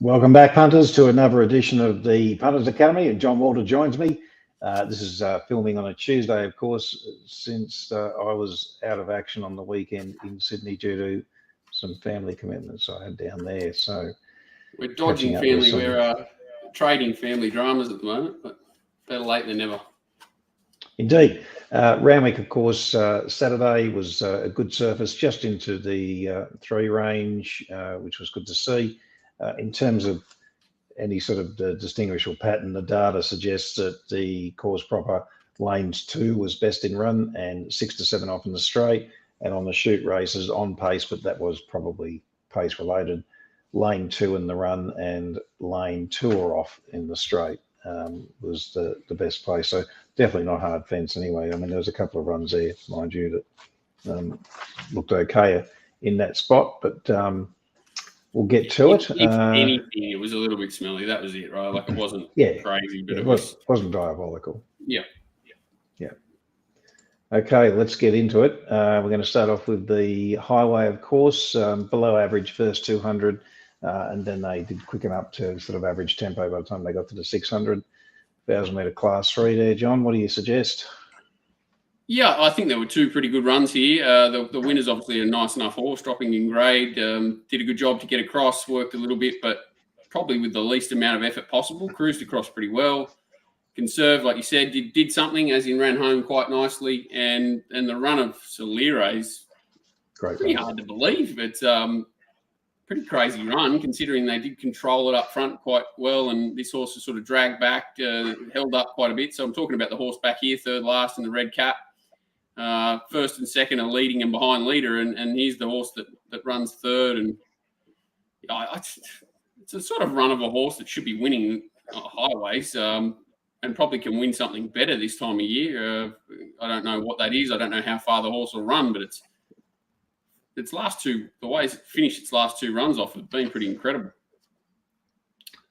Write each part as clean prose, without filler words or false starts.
Welcome back, punters, to another edition of the Punters Academy. And John Walter joins me. This is filming on a Tuesday, of course, since I was out of action on the weekend in Sydney due to some family commitments I had down there. So we're dodging family. We're trading family dramas at the moment, but better late than never. Indeed. Randwick, of course, Saturday was a good surface just into the 3 range, which was good to see. In terms of any sort of distinguishable pattern, the data suggests that the course proper lanes 2 was best in run and 6 to 7 off in the straight, and on the shoot races on pace, but that was probably pace related. Lane 2 in the run and lane 2 or off in the straight was the best place. So definitely not hard fence anyway. I mean, there was a couple of runs there, mind you, that looked okay in that spot, but we'll get to it. If anything, it was a little bit smelly. That was it, right? Like it wasn't crazy, but it wasn't diabolical. Yeah. Okay, let's get into it. We're going to start off with the highway, of course, below average first 200, and then they did quicken up to sort of average tempo by the time they got to the 600. 1,000-metre class 3 there, John. What do you suggest? Yeah, I think there were 2 pretty good runs here. The winner's obviously a nice enough horse, dropping in grade. Did a good job to get across, worked a little bit, but probably with the least amount of effort possible. Cruised across pretty well. Conserved, like you said, did something, as in ran home quite nicely. And the run of Villiers, pretty hard to believe. It's pretty crazy run, considering they did control it up front quite well, and this horse has sort of dragged back, held up quite a bit. So I'm talking about the horse back here, third last in the red cap. First and second are leading and behind leader, and here's the horse that runs third. And it's a sort of run of a horse that should be winning highways, and probably can win something better this time of year. I don't know what that is. I don't know how far the horse will run, but its last 2, the way it's finished its last 2 runs off have been pretty incredible.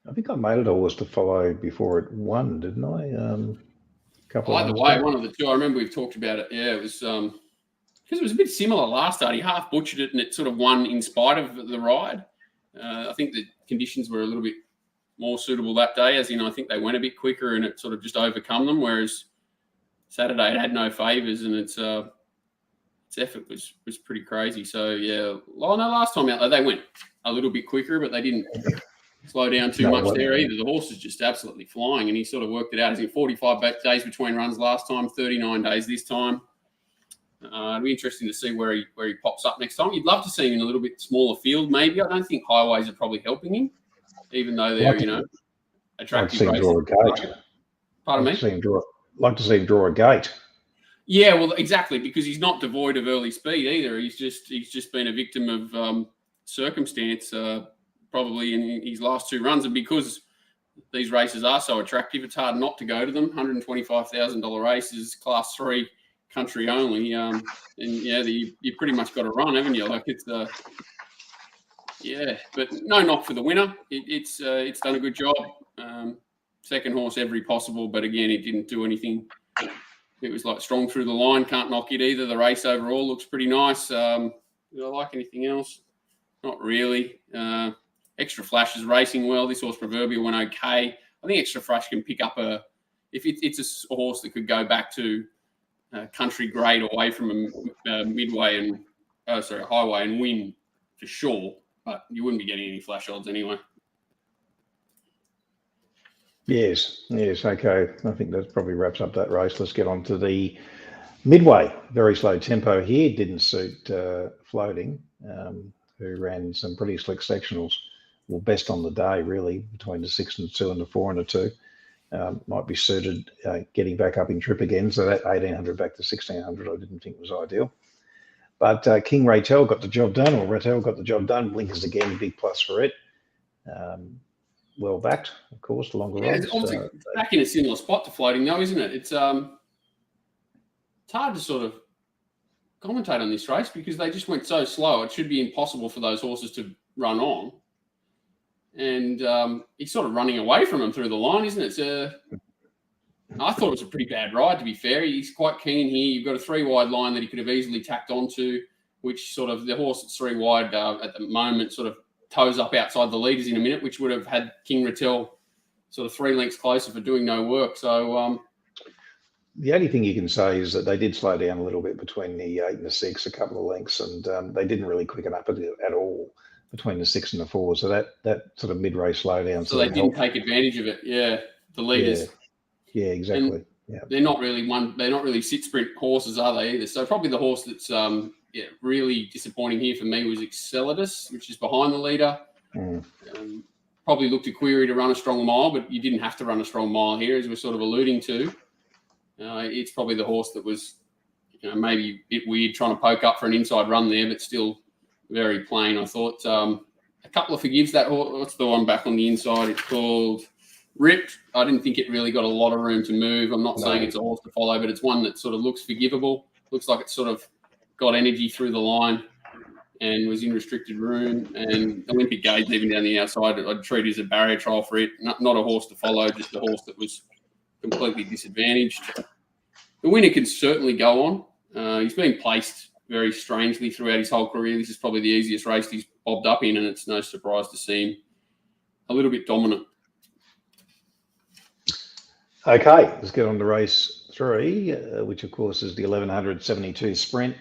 I think I made it a horse to follow before it won, didn't I? Either way, one of the 2. I remember we've talked about it. Yeah, it was because it was a bit similar last start. He half butchered it, and it sort of won in spite of the ride. I think the conditions were a little bit more suitable that day, as in I think they went a bit quicker, and it sort of just overcome them. Whereas Saturday it had no favours, and its effort was pretty crazy. So yeah, well, no, last time out they went a little bit quicker, but they didn't slow down too much there either. The horse is just absolutely flying, and he sort of worked it out. As in 45 days between runs last time, 39 days this time. It'll be interesting to see where he pops up next time. You'd love to see him in a little bit smaller field, maybe. I don't think highways are probably helping him, even though they're attractive races. Pardon me? Like to see him draw a gate. Yeah, well, exactly, because he's not devoid of early speed either. He's just been a victim of circumstance, probably in his last 2 runs, and because these races are so attractive, it's hard not to go to them. $125,000 races, class 3, country only, and yeah, you pretty much got to run, haven't you? Like it's but no knock for the winner. It's done a good job. Second horse every possible, but again, it didn't do anything. It was like strong through the line. Can't knock it either. The race overall looks pretty nice. Did I like anything else? Not really. Extra Flash is racing well. This horse Proverbial went okay. I think Extra Flash can pick up if it's a horse that could go back to country grade away from a Midway and highway and win for sure. But you wouldn't be getting any flash odds anyway. Yes, okay. I think that probably wraps up that race. Let's get on to the Midway. Very slow tempo here. Didn't suit Floating, who ran some pretty slick sectionals. Well, best on the day, really, between the 6 and the 2 and the 4 and the 2. Might be suited getting back up in trip again. So that 1,800 back to 1,600 I didn't think was ideal. But King Ratel got the job done, or Ratel got the job done. Blinkers again, big plus for it. Well backed, of course, the longer runs. It's obviously back in a similar spot to Floating, though, isn't it? It's hard to sort of commentate on this race because they just went so slow. It should be impossible for those horses to run on. And he's sort of running away from them through the line, isn't it? I thought it was a pretty bad ride, to be fair. He's quite keen here. You've got a 3-wide line that he could have easily tacked onto, which sort of the horse that's 3 wide at the moment sort of toes up outside the leaders in a minute, which would have had King Rattel sort of 3 lengths closer for doing no work. So the only thing you can say is that they did slow down a little bit between the 8 and the 6, a couple of lengths, and they didn't really quicken up at all between the 6 and the 4. So that sort of mid-race slowdown. So they didn't take advantage of it. Yeah, the leaders. Yeah, exactly. Yeah, they're not really sit sprint horses, are they either? So probably the horse that's really disappointing here for me was Excelidus, which is behind the leader. Probably looked a query to run a strong mile, but you didn't have to run a strong mile here, as we're sort of alluding to. It's probably the horse that was, maybe a bit weird trying to poke up for an inside run there, but still very plain. I thought a couple of forgives that horse. What's the one back on the inside? It's called Ripped. I didn't think it really got a lot of room to move. I'm not saying it's a horse to follow, but it's one that sort of looks forgivable. Looks like it's sort of got energy through the line and was in restricted room. And Olympic Gaze, even down the outside, I'd treat it as a barrier trial for it. Not a horse to follow, just a horse that was completely disadvantaged. The winner can certainly go on. He's been placed very strangely throughout his whole career. This is probably the easiest race he's bobbed up in, and it's no surprise to see him a little bit dominant. Okay, let's get on to race 3, which of course is the 1172 sprint.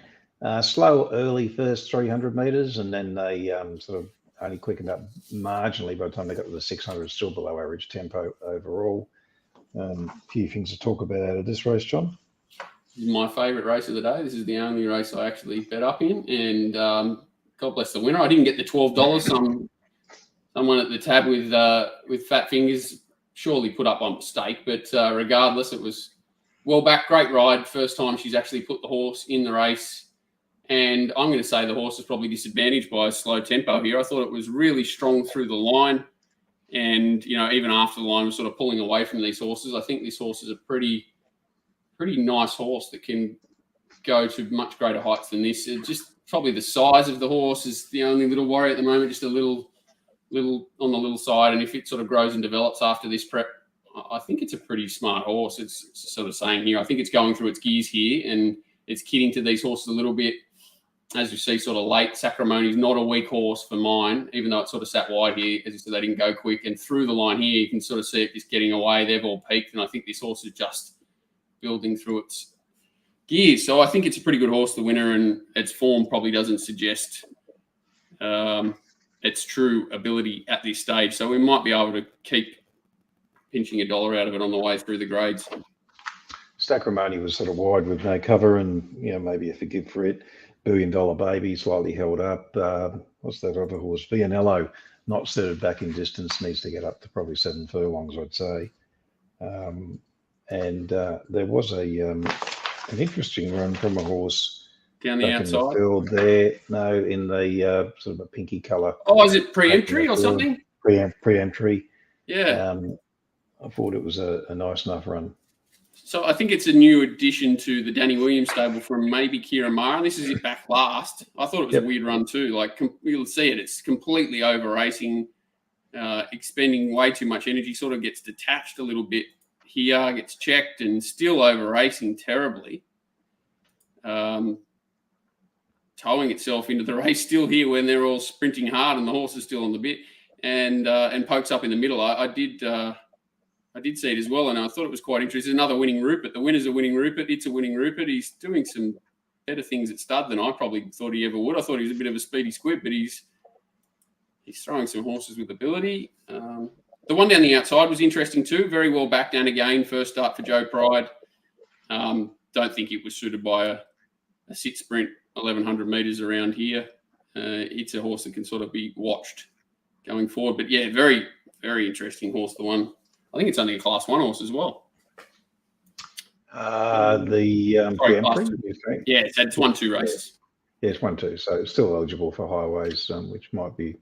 Slow early first 300 metres, and then they sort of only quickened up marginally by the time they got to the 600, still below average tempo overall. A few things to talk about out of this race, John. This is my favourite race of the day. This is the only race I actually bet up in, and God bless the winner. I didn't get the $12. Someone at the tab with fat fingers surely put up on mistake, but regardless, it was well back, great ride. First time she's actually put the horse in the race, and I'm going to say the horse is probably disadvantaged by a slow tempo here. I thought it was really strong through the line, and even after the line was sort of pulling away from these horses. I think this horse is a pretty nice horse that can go to much greater heights than this. It just probably the size of the horse is the only little worry at the moment, just a little on the little side, and if it sort of grows and develops after this prep, I think it's a pretty smart horse. It's sort of saying here, I think it's going through its gears here, and it's kidding to these horses a little bit. As you see, sort of late, Sacramoni's not a weak horse for mine, even though it sort of sat wide here. As you said, they didn't go quick, and through the line here, you can sort of see it just getting away. They've all peaked, and I think this horse is just building through its gears. So I think it's a pretty good horse, the winner, and its form probably doesn't suggest its true ability at this stage. So we might be able to keep pinching $1 out of it on the way through the grades. Sacramoni was sort of wide with no cover, and maybe a forgive for it. $1 Billion Baby slightly held up. What's that other horse? Vianello, not suited back in distance, needs to get up to probably 7 furlongs, I'd say. And there was an interesting run from a horse down the outside in the field there. No, in the sort of a pinky colour. Oh, is it pre-entry or something? Pre-entry. Yeah. I thought it was a nice enough run. So I think it's a new addition to the Danny Williams stable from maybe Kira Mara. This is it back last. I thought it was a weird run too. Like you'll see it. It's completely over racing, expending way too much energy. Sort of gets detached a little bit here, gets checked, and still over racing terribly. Towing itself into the race still here when they're all sprinting hard and the horse is still on the bit, and pokes up in the middle. I did see it as well, and I thought it was quite interesting. Another winning Rupert. The winner's a winning Rupert. It's a winning Rupert. He's doing some better things at stud than I probably thought he ever would. I thought he was a bit of a speedy squib, but he's throwing some horses with ability. The one down the outside was interesting too. Very well back down again. First start for Joe Pride. Don't think it was suited by a sit sprint 1,100 metres around here. It's a horse that can sort of be watched going forward. But yeah, very, very interesting horse, the one. I think it's only a Class 1 horse as well. Pre-entry? Yeah, it's 1-2 races. Yeah, it's 1-2. So it's still eligible for highways, which might be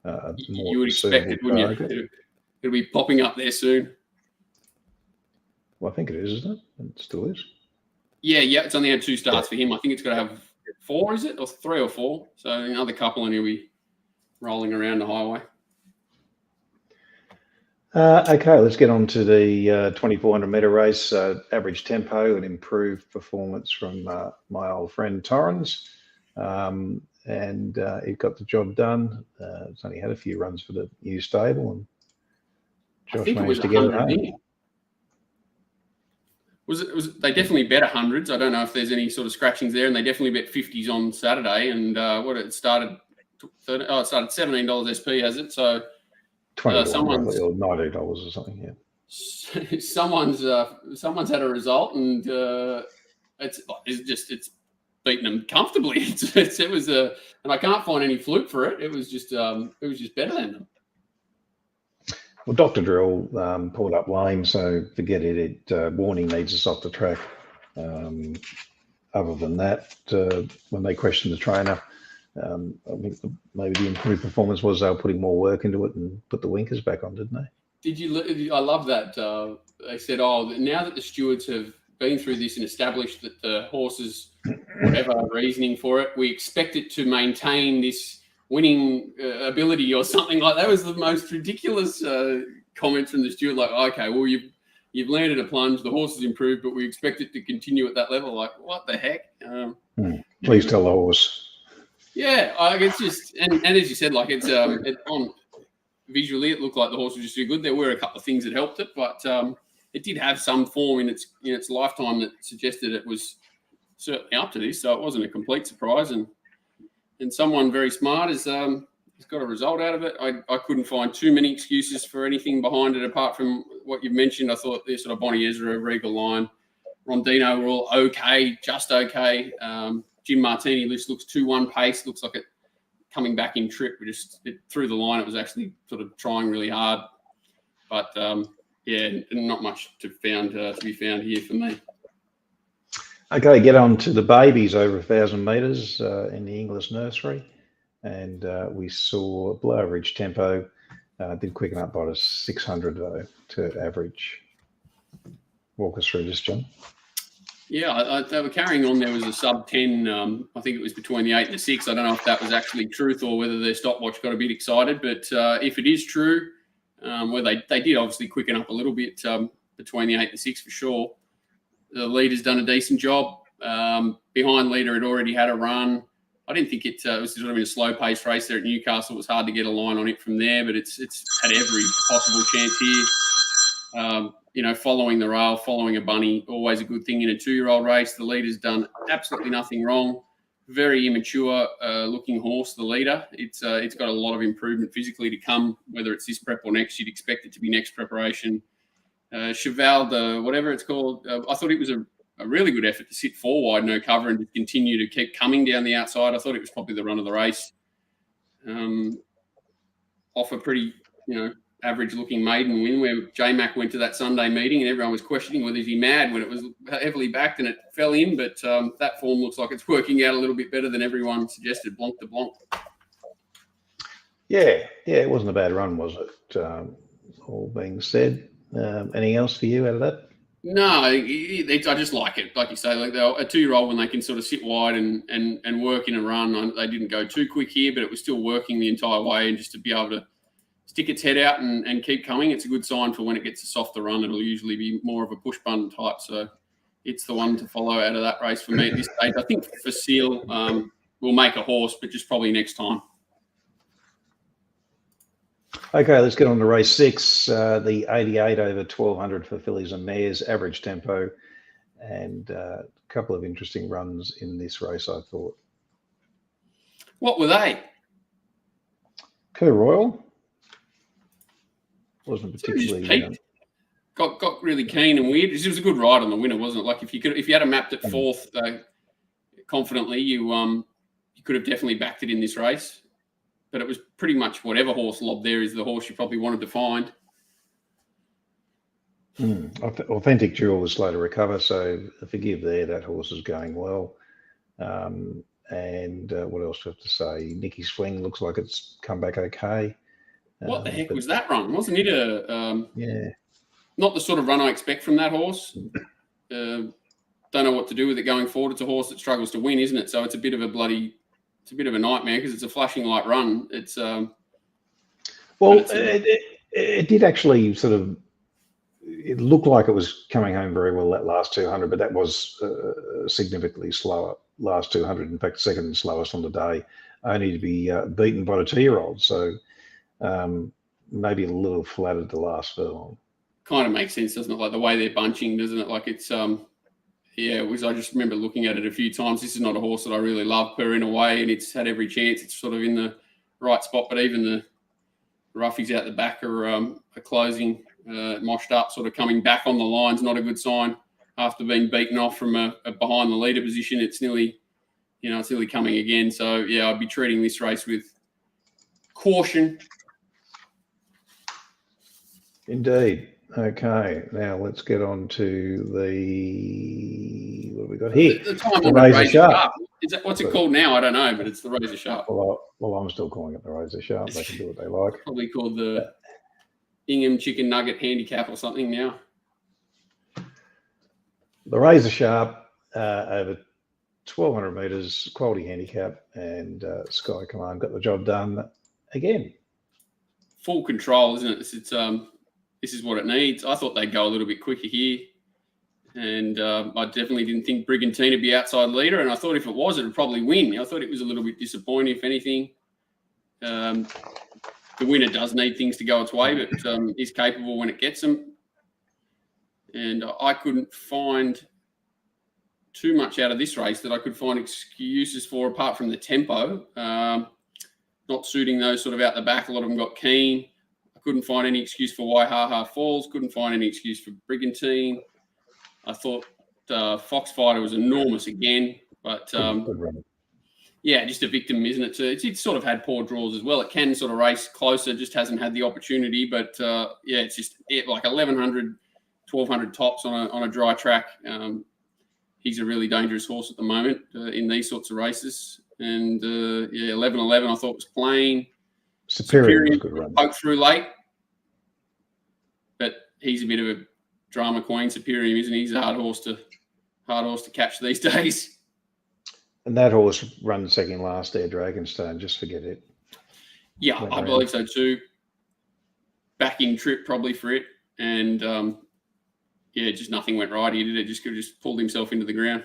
more. You would expect it, wouldn't you? It'll be popping up there soon. Well, I think it is, isn't it? It still is. Yeah, it's only had 2 starts for him. I think it's got to have 4, is it? Or 3 or 4. So another couple and he'll be rolling around the highway. Okay, let's get on to the 2,400 metre race. Average tempo and improved performance from my old friend Torrens. and it got the job done. It's only had a few runs for the new stable, and I Josh think it was managed to get it 100 home. in. They definitely bet 100s. I don't know if there's any sort of scratchings there, and they definitely bet 50s on Saturday. And it started $17 SP, has it? So $20 roughly, or $90 or something. Yeah. Someone's had a result, and it's beaten them comfortably. It was and I can't find any fluke for it. It was just better than them. Well, Dr. Drill pulled up lame, so forget it. Warning needs us off the track. Other than that, when they questioned the trainer, I think maybe the improved performance was they were putting more work into it and put the winkers back on, didn't they? Did you? I love that. They said, now that the stewards have been through this and established that the horses, whatever reasoning for it, we expect it to maintain this winning ability or something like that. That was the most ridiculous comment from the steward. Like, okay, well, you've landed a plunge, the horse has improved, but we expect it to continue at that level. Like, what the heck? Please tell the horse. Yeah, it's just, and as you said, like it's on visually, it looked like the horse was just too good. There were a couple of things that helped it, but it did have some form in its lifetime that suggested it was certainly up to this. So it wasn't a complete surprise, and someone very smart has got a result out of it. I couldn't find too many excuses for anything behind it apart from what you've mentioned. I thought the sort of Bonnie Ezra, Regal Line, Rondino were all okay, just okay. Jim Martini looks 2-1 pace, looks like it coming back in trip. Through the line, it was actually sort of trying really hard. But, not much to be found here for me. Okay, get on to the babies over 1,000 metres in the English nursery. And we saw below average tempo, did quicken up by a 600 though to average. Walk us through this, John. Yeah, they were carrying on. There was a sub 10. I think it was between the 8 and the 6. I don't know if that was actually truth or whether their stopwatch got a bit excited. But if it is true, where they did obviously quicken up a little bit between the 8 and the 6 for sure. The leader's done a decent job. Behind leader, it already had a run. I didn't think it was sort of in a slow-paced race there at Newcastle. It was hard to get a line on it from there, but it's had every possible chance here. Following the rail, following a bunny, always a good thing in a 2-year-old race. The leader's done absolutely nothing wrong. Very immature looking horse, the leader. It's got a lot of improvement physically to come, whether it's this prep or next. You'd expect it to be next preparation. Cheval, whatever it's called, I thought it was a really good effort to sit 4 wide, no cover, and to continue to keep coming down the outside. I thought it was probably the run of the race. Off a pretty, average-looking maiden win where J-Mac went to that Sunday meeting and everyone was questioning whether he's mad when it was heavily backed and it fell in. But that form looks like it's working out a little bit better than everyone suggested, blanc de blanc. Yeah, it wasn't a bad run, was it? All being said. Anything else for you out of that? No, I just like it. Like you say, like a 2-year-old when they can sort of sit wide and work in a run. They didn't go too quick here, but it was still working the entire way. And just to be able to stick its head out and keep coming, it's a good sign for when it gets a softer run. It'll usually be more of a push button type. So it's the one to follow out of that race for me at this stage. I think Facile will make a horse, but just probably next time. Okay, let's get on to race 6, the 88 over 1,200 for fillies and mares, average tempo, and a couple of interesting runs in this race, I thought. What were they? Cur Royal wasn't particularly got really keen and weird. It was a good ride on the winner, wasn't it? Like if you had a mapped at 4th confidently, you could have definitely backed it in this race. But it was pretty much whatever horse lobbed there is the horse you probably wanted to find. Authentic Jewel was slow to recover, so forgive there. That horse is going well. And what else do I have to say? Nicky Swing looks like it's come back okay. What the heck was that run? Wasn't it yeah, not the sort of run I expect from that horse? Don't know what to do with it going forward. It's a horse that struggles to win, isn't it? So it's a bit of a nightmare because it's a flashing light run. It's it did actually sort of. It looked like it was coming home very well that last 200, but that was significantly slower last 200. In fact, second slowest on the day. only to be beaten by the 2-year-old. So maybe a little flat at the last furlong. Kind of makes sense, doesn't it? Like the way they're bunching, doesn't it? Like it's it was. I just remember looking at it a few times. This is not a horse that I really love per in a way, and it's had every chance. It's sort of in the right spot, but even the roughies out the back are closing, moshed up, sort of coming back on the line's not a good sign. After being beaten off from a behind the leader position, it's nearly coming again. So yeah, I'd be treating this race with caution. Indeed. Okay, now let's get on to what have we got here? The Razor Sharp. Is that what's it called now? I don't know, but it's the Razor Sharp. Well, I'm still calling it the Razor Sharp. They can do what they like. Probably called the Ingham Chicken Nugget Handicap or something now. The Razor Sharp over 1,200 metres, quality handicap, and Sky Command got the job done again. Full control, isn't it? This is what it needs. I thought they'd go a little bit quicker here. And I definitely didn't think Brigantine would be outside leader. And I thought if it was, it would probably win. I thought it was a little bit disappointing, if anything. The winner does need things to go its way, but is capable when it gets them. And I couldn't find too much out of this race that I could find excuses for, apart from the tempo. Not suiting those sort of out the back. A lot of them got keen. Couldn't find any excuse for why Ha falls. Couldn't find any excuse for Brigantine. I thought Foxfighter was enormous again, but just a victim, isn't it? It's sort of had poor draws as well. It can sort of race closer, just hasn't had the opportunity. But it's just like 1,100, 1,200 tops on a dry track. He's a really dangerous horse at the moment in these sorts of races. And 11-11, I thought was plain. Superior was a good run. Poked through late. But he's a bit of a drama queen. Superior, isn't he? He's a hard horse to catch these days. And that horse runs second last there, Dragonstone. Just forget it. Yeah, I believe so too. Backing trip probably for it. And just nothing went right. He did it. Could have just pulled himself into the ground.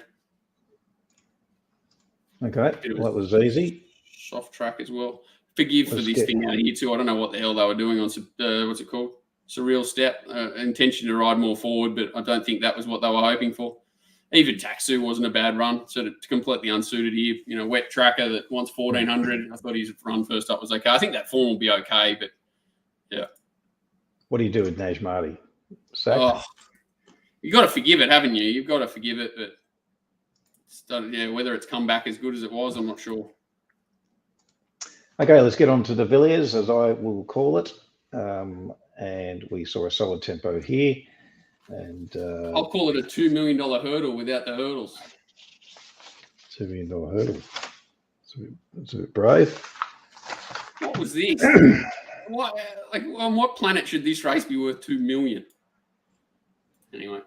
Okay, that was easy. Soft track as well. Forgive for this thing out here too. I don't know what the hell they were doing on what's it called? Surreal Step. Intention to ride more forward, but I don't think that was what they were hoping for. Even Taxu wasn't a bad run, sort of completely unsuited here. Wet tracker that wants 1,400. I thought his run first up was okay. I think that form will be okay, but yeah. What do you do with Nash Marty? Sack? Oh, you got to forgive it, haven't you? You've got to forgive it, but whether it's come back as good as it was, I'm not sure. Okay, let's get on to the Villiers, as I will call it. And we saw a solid tempo here. And I'll call it a $2 million hurdle without the hurdles. $2 million hurdle. That's a bit brave. What was this? On what planet should this race be worth $2 million? Anyway,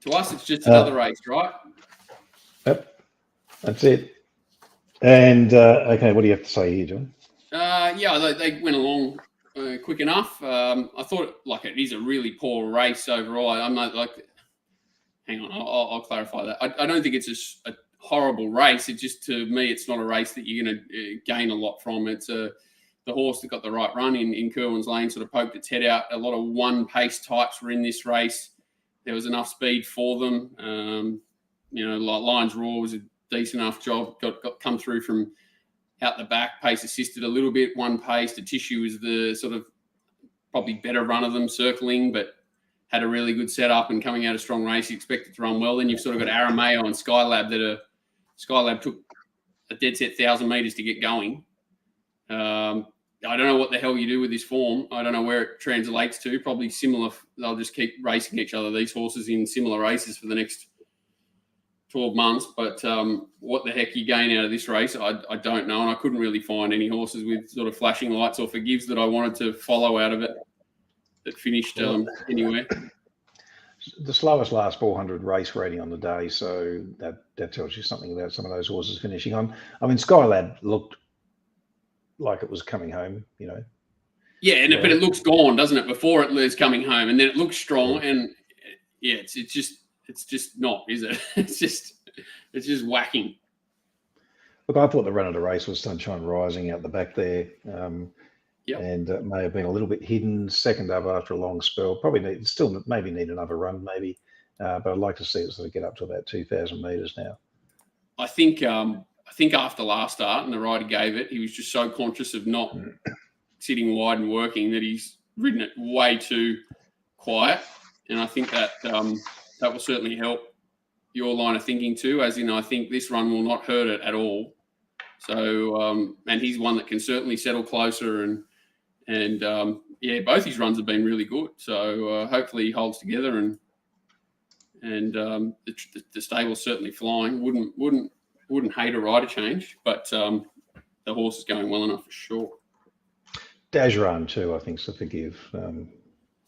to us, it's just another race, right? Yep, that's it. And okay, what do you have to say here, John? They went along quick enough. I thought it is a really poor race overall. I'm not hang on, I'll clarify that. I don't think it's a horrible race. It's just, to me, it's not a race that you're going to gain a lot from. It's the horse that got the right run in Kerwin's Lane sort of poked its head out. A lot of one-pace types were in this race. There was enough speed for them. Like Lions Roar was a decent enough job. Got come through from out the back, pace assisted a little bit. One pace. The Tissue was the sort of probably better run of them, circling, but had a really good setup and coming out a strong race. You expect it to run well. Then you've sort of got Arameo and Skylab Skylab took a dead set 1,000 metres to get going. I don't know what the hell you do with this form. I don't know where it translates to. Probably similar. They'll just keep racing each other, these horses, in similar races for the next 12 months. But what the heck you gain out of this race, I don't know. And I couldn't really find any horses with sort of flashing lights or forgives that I wanted to follow out of it that finished anywhere. The slowest last 400 race rating on the day, so that tells you something about some of those horses finishing on. I mean, Skylab looked like it was coming home, Yeah, but it looks gone, doesn't it? Before it was coming home, and then it looks strong, and it's just not, is it? It's just whacking. Look, I thought the run of the race was Sunshine Rising out the back there. Yep. And it may have been a little bit hidden. Second up after a long spell. Probably maybe need another run, maybe. But I'd like to see it sort of get up to about 2,000 metres now. I think after last start and the rider gave it, he was just so conscious of not sitting wide and working that he's ridden it way too quiet. And I think that that will certainly help your line of thinking too, as in I think this run will not hurt it at all. So, and he's one that can certainly settle closer and both his runs have been really good. So hopefully he holds together and the stable's certainly flying. Wouldn't hate a rider change, but the horse is going well enough for sure. Dajran too, I think, so forgive.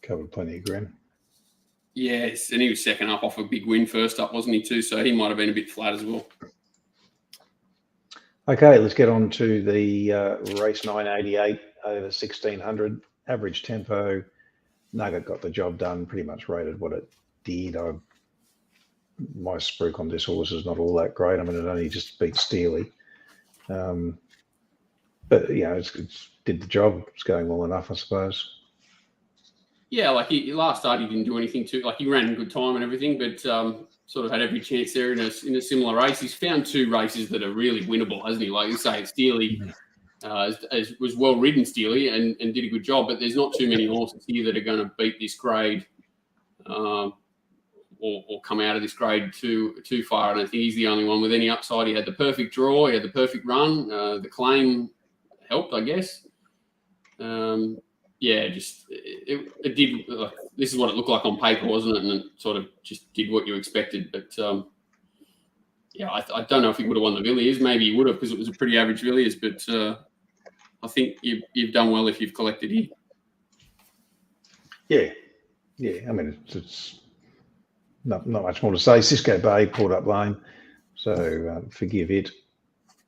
Covered plenty of ground. Yes, and he was second up off a big win first up, wasn't he too? So he might have been a bit flat as well. Okay, let's get on to the race 988 over 1600. Average tempo. Nugget got the job done, pretty much rated what it did. My spruik on this horse is not all that great. I mean, it only just beat Steely. But, it's did the job. It's going well enough, I suppose. Yeah, like last start he didn't do anything too. Like he ran in good time and everything, but sort of had every chance there in a similar race. He's found two races that are really winnable, hasn't he? Like you say, Steely was well ridden, Steely, and did a good job. But there's not too many horses here that are going to beat this grade or come out of this grade too far. And I think he's the only one with any upside. He had the perfect draw. He had the perfect run. The claim helped, I guess. It did. This is what it looked like on paper, wasn't it? And it sort of just did what you expected. But I don't know if he would have won the Villiers. Maybe he would have because it was a pretty average Villiers. But I think you've done well if you've collected here. Yeah. I mean, it's not much more to say. Cisco Bay pulled up lane, so forgive it.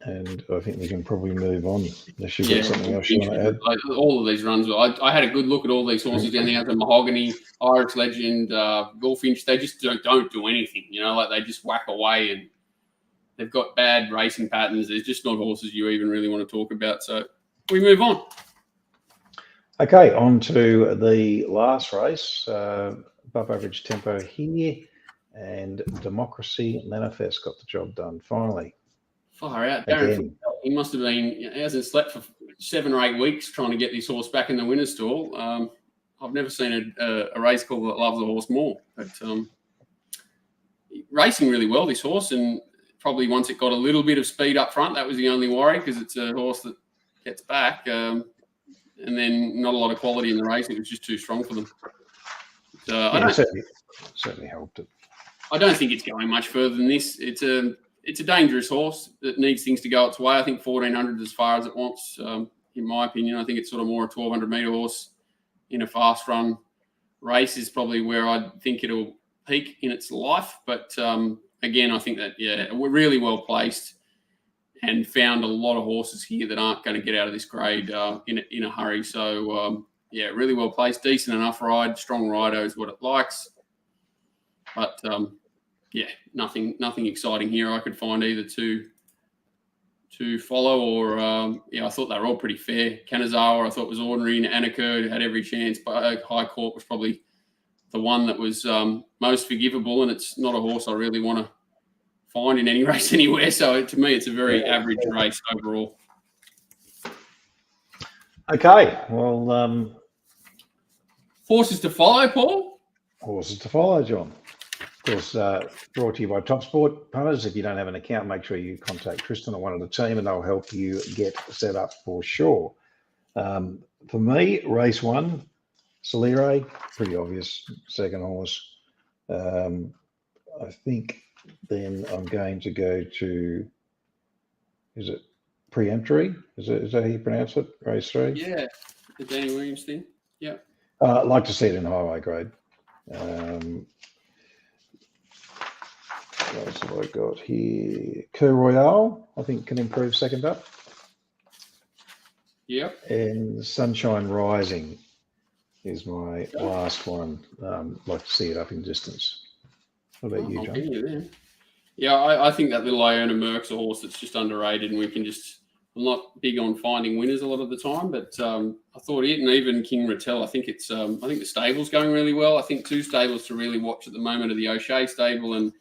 And I think we can probably move on. Unless you've got something else you want to add. Like all of these runs, I had a good look at all these horses down there. The Mahogany, Irish Legend, Goldfinch. They just don't do anything. Like they just whack away, and they've got bad racing patterns. There's just not horses you even really want to talk about. So we move on. Okay, on to the last race. Above average tempo here, and Democracy Manifest got the job done finally. Far out. Darren, he must have been, he hasn't slept for 7 or 8 weeks trying to get this horse back in the winner's stall. I've never seen a race call that loves a horse more. But racing really well, this horse, and probably once it got a little bit of speed up front, that was the only worry because it's a horse that gets back. And then not a lot of quality in the race. It was just too strong for them. Certainly helped it. I don't think it's going much further than this. It's a dangerous horse that needs things to go its way. I think 1,400 as far as it wants, in my opinion. I think it's sort of more a 1,200-metre horse in a fast-run race is probably where I think it'll peak in its life. But, again, I think that, we're really well placed and found a lot of horses here that aren't going to get out of this grade in a hurry. So, really well placed, decent enough ride, strong rider is what it likes. But, nothing exciting here. I could find either to follow or, I thought they were all pretty fair. Kanazawa I thought was ordinary. Annika had every chance. But High Court was probably the one that was most forgivable, and it's not a horse I really want to find in any race anywhere. So to me, it's a very average race overall. Okay, well... horses to follow, Paul? Horses to follow, John. Of course, brought to you by TopSport. Punters, if you don't have an account, make sure you contact Tristan or one of the team and they'll help you get set up for sure. For me, race 1, Solire, pretty obvious, second horse. I think then I'm going to go to, is it Preemptory? Is that how you pronounce it? Race 3? Yeah, the Danny Williams thing. Yeah. I'd like to see it in highway grade. What else have I got here? Cur Royale, I think, can improve second up. Yep. And Sunshine Rising is my last one. Like to see it up in distance. What about you, John? Yeah, I think that little Iona Merck's a horse that's just underrated, and we can just. I'm not big on finding winners a lot of the time, but I thought it, and even King Rattel. I think it's. I think the stable's going really well. I think 2 stables to really watch at the moment are the O'Shea stable and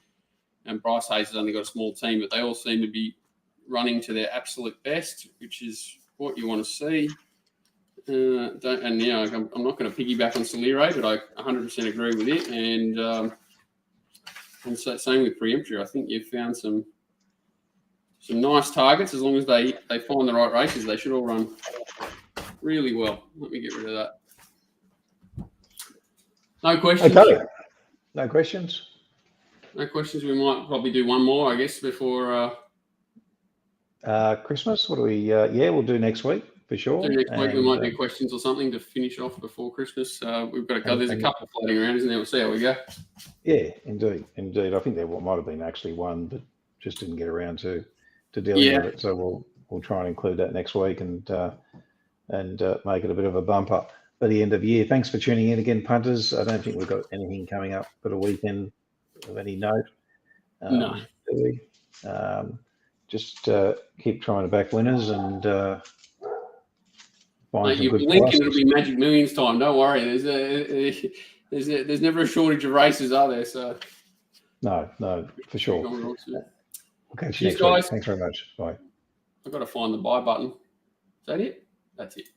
Bryce Hayes has only got a small team, but they all seem to be running to their absolute best, which is what you want to see. I'm not going to piggyback on Solire, but I 100% agree with it. And so same with Preemptor. I think you've found some nice targets. As long as they find the right races, they should all run really well. Let me get rid of that. No questions. Okay. No questions. No questions. We might probably do one more, I guess, before Christmas. What do we? Yeah, we'll do next week for sure. do next week. We might do questions or something to finish off before Christmas. We've got there's a couple floating around, isn't there? We'll see how we go. Yeah, indeed. I think there might have been actually one, but just didn't get around to dealing with it. So we'll try and include that next week and make it a bit of a bumper for the end of the year. Thanks for tuning in again, punters. I don't think we've got anything coming up for the weekend of any note. No. Do we? Just keep trying to back winners and find some you're good blinking, prices. it'll be Magic Millions time. Don't worry. There's never a shortage of races, are there? So no, for sure. Okay, cheers, guys. Thanks very much. Bye. I've got to find the buy button. Is that it? That's it.